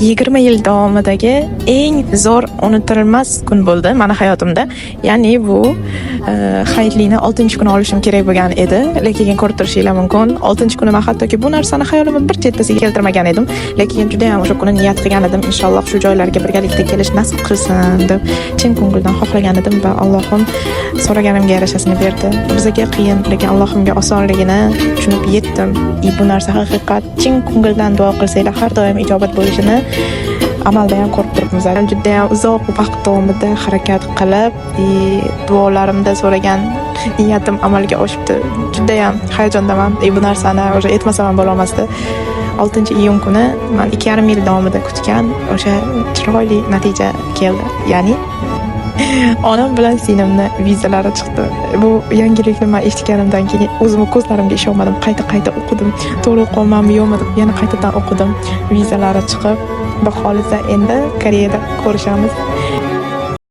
20 yil davomidagi eng zo'r unutilmas kun bo'ldi meni hayotimda. Ya'ni bu hayitlikni 6-kuni olishim kerak bo'lgan edi, lekin ko'rib turishinglar mumkin. 6-kuni men hattoki bu narsani hayolimga bir chettasiga keltirmagan edim, lekin juda ham o'sha kuni niyat qilgan edim, inshaalloh shu joylarga birgalikda kelish nasib qilsin deb chin ko'ngildan xohlagan edim va Allohim so'raganimga yarashasini berdi. Bizga qiyin, lekin Allohimga osonligini tushunib yetdim. Bu narsa haqiqat, chin ko'ngildan duo qilsanglar har doim ijobat bo'lishini amalda ham ko'rib turibmiz. Juda ham uzoq vaqt davomida harakat qilib, duolarimda so'ragan niyatim amalga oshibdi. Juda ham hayajondaman. Bu narsani o'sha aytmasam ham bo'lmasdi. 6-iyun kuni men 2,5 yil davomida kutgan o'sha chiroyli natija keldi. Ya'ni onam bilan singlimni vizalari chiqdi. Bu yangilikni men eshitganimdan keyin o'zimning ko'zlarimga ishonmadim. Qayta o'qidim. To'g'ri o'qimanmi yo'qmi deb yana qaytadan o'qidim. Vizalari chiqib, baholiza endi Koreyada ko'rishamiz.